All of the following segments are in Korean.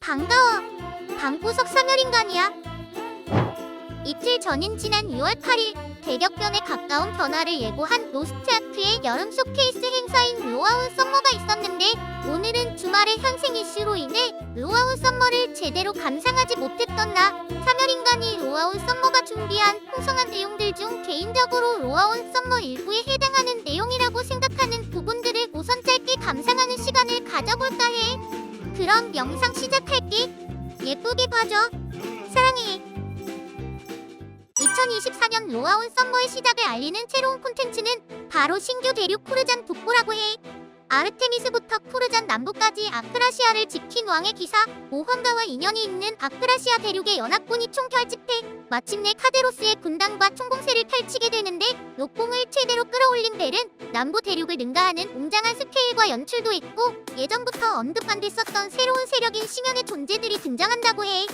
반가워. 방구석 사멸인간이야. 이틀 전인 지난 6월 8일 대격변에 가까운 변화를 예고한 로스트아크의 여름 쇼케이스 행사인 로아운 썸머가 있었는데 오늘은 주말의 현생 이슈로 인해 로아운 썸머를 제대로 감상하지 못했던 나 사멸인간이 로아운 썸머가 준비한 풍성한 내용들 중 개인적으로 로아운 썸머 일부에 해당하는 내용이라고 생각하는 부분들을 우선 짧게 감상하는 시간을 가져볼까 해. 그럼 영상 시작할게. 예쁘게 봐줘. 사랑해. 2024년 로아온 썸머의 시작을 알리는 새로운 콘텐츠는 바로 신규 대륙 쿠르잔 북부라고 해. 아르테미스부터 쿠르잔 남부까지 아크라시아를 지킨 왕의 기사 모험가와 인연이 있는 아크라시아 대륙의 연합군이 총결집해 마침내 카데로스의 군단과 총공세를 펼치게 되는데 녹봉을 최대로 끌어올린 벨은 남부 대륙을 능가하는 웅장한 스케일과 연출도 있고 예전부터 언급 안 됐었던 새로운 세력인 심연의 존재들이 등장한다고 해.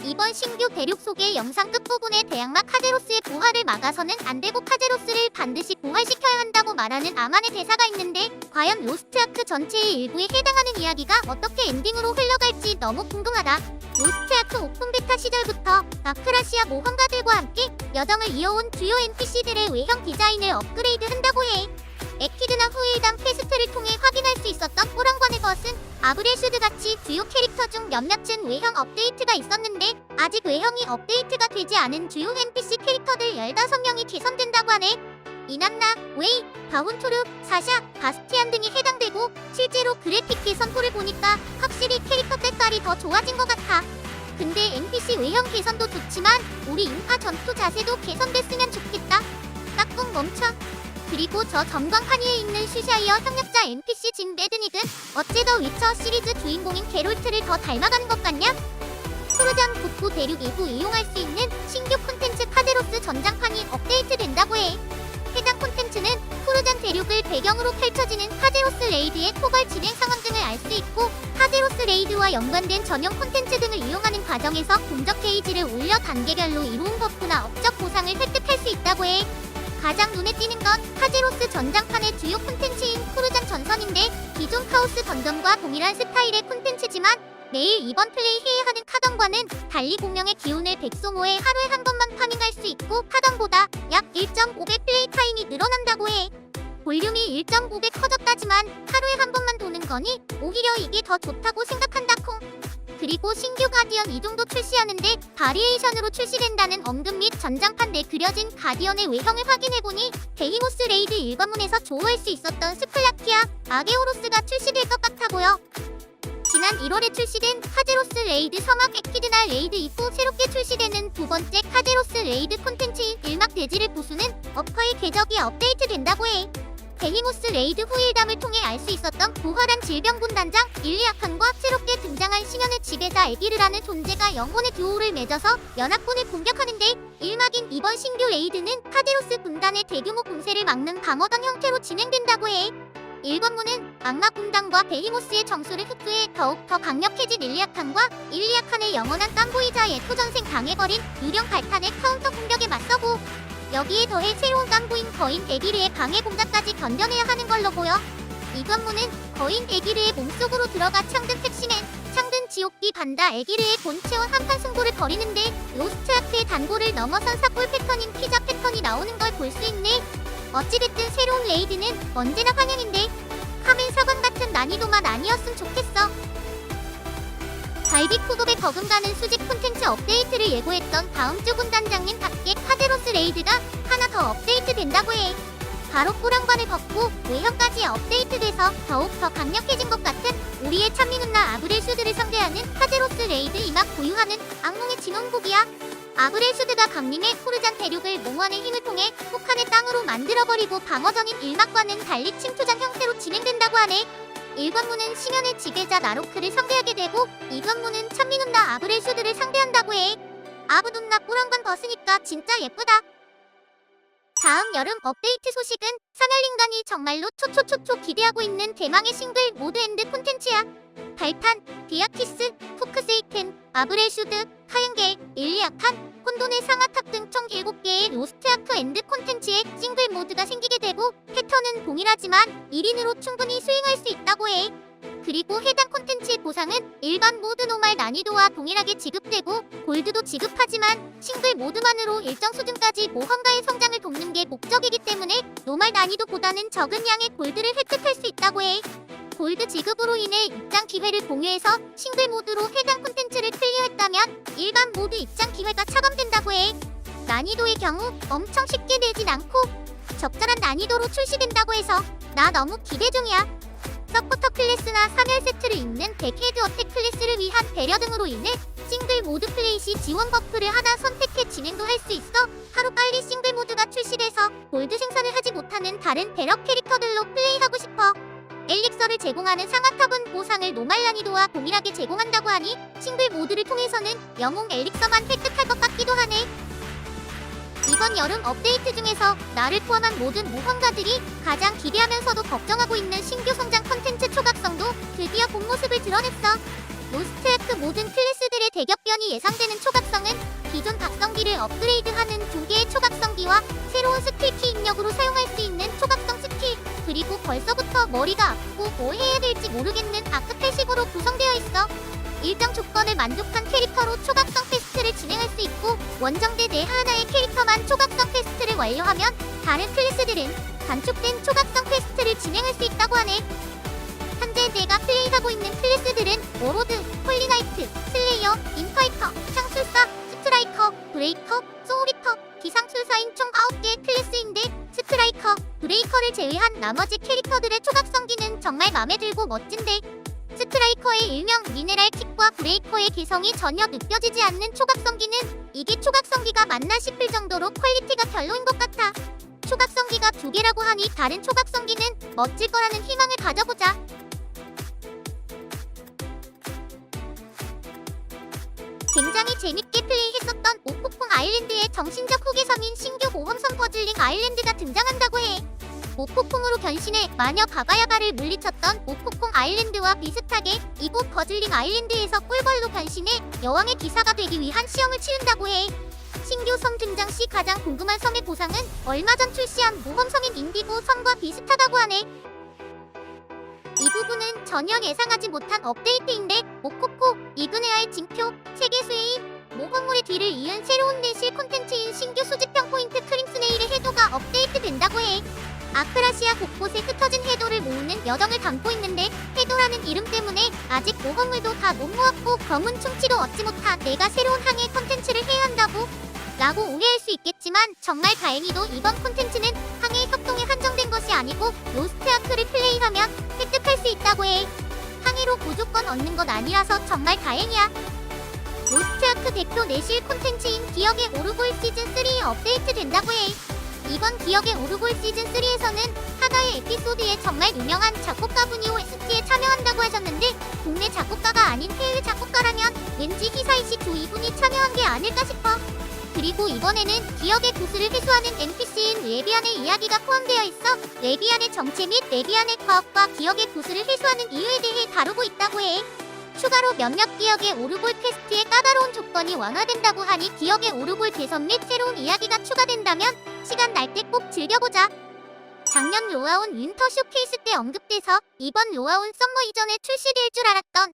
이번 신규 대륙 속의 영상 끝부분에 대항마 카제로스의 부활을 막아서는 안되고 카제로스를 반드시 부활시켜야 한다고 말하는 아만의 대사가 있는데 과연 로스트아크 전체의 일부에 해당하는 이야기가 어떻게 엔딩으로 흘러갈지 너무 궁금하다. 로스트아크 오픈 베타 시절부터 아크라시아 모험가들과 함께 여정을 이어온 주요 NPC들의 외형 디자인을 업그레이드한다고 해. 에키드나 후일담 퀘스트를 통해 확인할 수 있었던 호랑관의 것은 아브렐슈드같이 주요 캐릭터 중 몇몇은 외형 업데이트가 있었는데 아직 외형이 업데이트가 되지 않은 주요 NPC 캐릭터들 15명이 개선된다고 하네. 이난나, 웨이, 바훈토르, 사샤, 바스티안 등이 해당되고 실제로 그래픽 개선포를 보니까 확실히 캐릭터 색깔이 더 좋아진 것 같아. 근데 NPC 외형 개선도 좋지만 우리 인파 전투 자세도 개선됐으면 좋겠다. 깍꿍 멈춰. 그리고 저 점광판 위에 있는 슈샤이어 협력자 NPC 진 매드닉은 어째 더 위쳐 시리즈 주인공인 게롤트를 더 닮아가는 것 같냐? 쿠르잔 북부 대륙 일부 이용할 수 있는 신규 콘텐츠 카데로스 전장판이 업데이트 된다고 해. 해당 콘텐츠는 쿠르잔 대륙을 배경으로 펼쳐지는 카제로스 레이드의 토벌 진행 상황 등을 알 수 있고 카제로스 레이드와 연관된 전용 콘텐츠 등을 이용하는 과정에서 공적 게이지를 올려 단계별로 이루은 버프나 업적 보상을 획득할 수 있다고 해. 가장 눈에 띄는 건 카제로스 전장판의 주요 콘텐츠인 쿠르잔 전선인데 기존 카오스 던전과 동일한 스타일의 콘텐츠지만 매일 이번 플레이해야 하는 카던과는 달리 공명의 기운을 백소모에 하루에 한 번만 파밍할 수 있고 카던보다 약 1.5배 플레이 타임이 늘어난다고 해. 볼륨이 1.5배 커졌다지만 하루에 한 번만 도는 거니 오히려 이게 더 좋다고 생각한다 콩. 그리고 신규 가디언 2종도 출시하는데 바리에이션으로 출시된다는 언급 및 전장판 내 그려진 가디언의 외형을 확인해보니 데히모스 레이드 1관문에서 조호할 수 있었던 스플라키아, 아게오로스가 출시될 것 같아 보여. 지난 1월에 출시된 카제로스 레이드 서막 에키드나 레이드 이후 새롭게 출시되는 두 번째 카제로스 레이드 콘텐츠인 일막 대지를 부수는 어퍼의 궤적이 업데이트 된다고 해. 데히모스 레이드 후일담을 통해 알 수 있었던 부활한 질병군 단장 일리아칸과 새롭게 등장한 신현의 지배자 에기르라는 존재가 영혼의 듀오를 맺어서 연합군을 공격하는데 일막인 이번 신규 레이드는 카데로스 군단의 대규모 공세를 막는 방어단 형태로 진행된다고 해. 1관문은 악마 군단과 데히모스의 정수를 흡수해 더욱 더 강력해진 일리아칸과 일리아칸의 영원한 깜보이자 예토전생 당해버린 유령 발탄의 카운터 공격에 맞서고 여기에 더해 새로운 깜부인 거인 에기르의 방해 공작까지 견뎌내야 하는 걸로 보여. 이 관문은 거인 에기르의 몸속으로 들어가 창든 팩시맨, 창든 지옥기 반다 에기르의 본체원 한판 승부를 벌이는데 로스트아크의 단골을 넘어선 사골 패턴인 피자 패턴이 나오는 걸 볼 수 있네. 어찌됐든 새로운 레이드는 언제나 환영인데 카멘 사관 같은 난이도만 아니었으면 좋겠어. 갈비쿠급에 거금가는 수직 콘텐츠 업데이트를 예고했던 다음 주 군단장님 답게 카데로스 레이드가 하나 더 업데이트 된다고 해. 바로 꾸랑관을 벗고 외형까지 업데이트돼서 더욱 더 강력해진 것 같은 우리의 찬미누나 아브렐슈드를 상대하는 카데로스 레이드 이막 보유하는 악몽의 진홍국이야. 아브렐슈드가 강림해 쿠르잔 대륙을 몽환의 힘을 통해 혹한의 땅으로 만들어버리고 방어전인 일막과는 달리 침투전 형태로 진행된다고 하네. 1관문은 심연의 지배자 나로크를 상대하게 되고 2관문은 찬미누나 아브렐슈드를 상대한다고 해. 아브눈나 꾸랑관 벗으니까 진짜 예쁘다. 다음 여름 업데이트 소식은 사멸인간이 정말로 초초초초 기대하고 있는 대망의 싱글 모드 엔드 콘텐츠야. 발탄, 디아키스, 포크세이텐, 아브렐슈드, 카얀겔, 일리아칸, 혼돈의 상아탑 등 총 7개의 로스트아크 엔드 콘텐츠에 싱글 모드가 생기게 되고 패턴은 동일하지만 1인으로 충분히 수행할 수 있다고 해. 그리고 해당 콘텐츠의 보상은 일반 모드 노말 난이도와 동일하게 지급되고 골드도 지급하지만 싱글 모드만으로 일정 수준까지 모험가의 성장을 돕는 게 목적이기 때문에 노말 난이도보다는 적은 양의 골드를 획득할 수 있다고 해. 골드 지급으로 인해 입장 기회를 공유해서 싱글 모드로 해당 콘텐츠를 클리어했다면 일반 모드 입장 기회가 차감된다고 해. 난이도의 경우 엄청 쉽게 되진 않고 적절한 난이도로 출시된다고 해서 나 너무 기대 중이야. 서포터 클래스나 3열 세트를 입는 백헤드 어택 클래스를 위한 배려 등으로 인해 싱글 모드 플레이 시 지원 버프를 하나 선택해 진행도 할 수 있어 하루빨리 싱글 모드가 출시돼서 골드 생산을 하지 못하는 다른 배럭 캐릭터들로 플레이하고 싶어. 엘릭서를 제공하는 상하탑은 보상을 노말 난이도와 동일하게 제공한다고 하니 싱글 모드를 통해서는 영웅 엘릭서만 획득할 것 같기도 하네. 이번 여름 업데이트 중에서 나를 포함한 모든 모험가들이 가장 기대하면서도 걱정하고 있는 신규 성장 컨텐츠 초각성도 드디어 본 모습을 드러냈어. 로스트아크 모든 클래스들의 대격변이 예상되는 초각성은 기존 각성기를 업그레이드하는 2개의 초각성기와 새로운 스킬키 입력으로 사용할 수 있는 초각성 스킬, 그리고 벌써부터 머리가 아프고 뭐 해야 될지 모르겠는 아크패식으로 구성되어 있어. 일정 조건을 만족한 캐릭터로 초각성 퀘스트를 진행할 수 있고 원정대 내 하나의 캐릭터만 초각성 퀘스트를 완료하면 다른 클래스들은 단축된 초각성 퀘스트를 진행할 수 있다고 하네. 현재 내가 플레이하고 있는 클래스들은 워로드, 홀리나이트, 슬레이어, 인파이터, 창술사, 스트라이커, 브레이커, 소울리터, 기상술사인 총 9개의 클래스인데 스트라이커, 브레이커를 제외한 나머지 캐릭터들의 초각성기는 정말 맘에 들고 멋진데 스트라이커의 일명 미네랄 킥과 브레이커의 개성이 전혀 느껴지지 않는 초각성기는 이게 초각성기가 맞나 싶을 정도로 퀄리티가 별로인 것 같아. 초각성기가 2개라고 하니 다른 초각성기는 멋질 거라는 희망을 가져보자. 굉장히 재밌게 플레이했었던 오포콩 아일랜드의 정신적 후계성인 신규 모험성 퍼즐링 아일랜드가 등장한다고 해. 오포콩으로 변신해 마녀 바바야가를 물리쳤던 오포콩 아일랜드와 비슷하게 이곳 퍼즐링 아일랜드에서 꿀벌로 변신해 여왕의 기사가 되기 위한 시험을 치른다고 해. 신규 성 등장 시 가장 궁금한 성의 보상은 얼마 전 출시한 모험성인 인디고 성과 비슷하다고 하네. 이 부분은 전혀 예상하지 못한 업데이트인데 모코코, 이그네아의 징표, 세계수의 모험물의 뒤를 이은 새로운 내실 콘텐츠인 신규 수집형 포인트 크림스네일의 해도가 업데이트 된다고 해. 아크라시아 곳곳에 흩어진 해도를 모으는 여정을 담고 있는데 해도라는 이름 때문에 아직 모험물도 다 못 모았고 검은 충치도 얻지 못한 내가 새로운 항해 콘텐츠를 해야 한다고? 라고 오해할 수 있겠지만 정말 다행히도 이번 콘텐츠는 항해 협동에 한정된 것이 아니고 로스트아크를 플레이하면 획득할 수 있다고 해. 항해로 무조건 얻는 건 아니라서 정말 다행이야. 로스트아크 대표 내실 콘텐츠인 기억의 오르골 시즌3에 업데이트 된다고 해. 이번 기억의 오르골 시즌3에서는 하나의 에피소드에 정말 유명한 작곡가분이 OST에 참여한다고 하셨는데 국내 작곡가가 아닌 해외 작곡가라면 왠지 히사이시 조이분이 참여한 게 아닐까 싶어. 그리고 이번에는 기억의 구슬을 회수하는 NPC인 레비안의 이야기가 포함되어 있어 레비안의 정체 및 레비안의 과학과 기억의 구슬을 회수하는 이유에 대해 다루고 있다고 해. 추가로 몇몇 기억의 오르골 퀘스트의 까다로운 조건이 완화된다고 하니 기억의 오르골 개선 및 새로운 이야기가 추가된다면 시간 날 때 꼭 즐겨보자. 작년 로아온 윈터 쇼케이스 때 언급돼서 이번 로아온 썸머 이전에 출시될 줄 알았던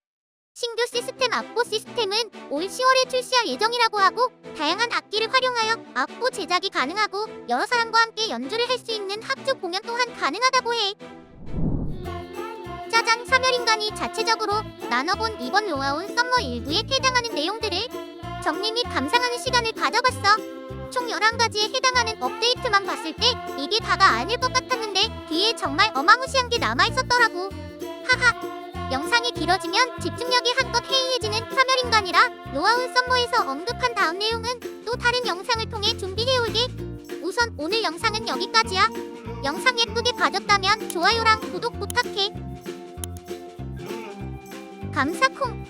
신규 시스템 악보 시스템은 올 10월에 출시할 예정이라고 하고 다양한 악기를 활용하여 악보 제작이 가능하고 여러 사람과 함께 연주를 할 수 있는 합주 공연 또한 가능하다고 해. 짜잔, 사멸인간이 자체적으로 나눠본 이번 로아온 썸머 일부에 해당하는 내용들을 정리 및 감상하는 시간을 가져봤어. 총 11가지에 해당하는 업데이트만 봤을 때 이게 다가 아닐 것 같았는데 뒤에 정말 어마무시한 게 남아있었더라고. 하하. 영상이 길어지면 집중력이 한껏 해이해지는 사멸인간이라 로아운 썸머에서 언급한 다음 내용은 또 다른 영상을 통해 준비해올게. 우선 오늘 영상은 여기까지야. 영상 예쁘게 봐줬다면 좋아요랑 구독 부탁해. 감사콩.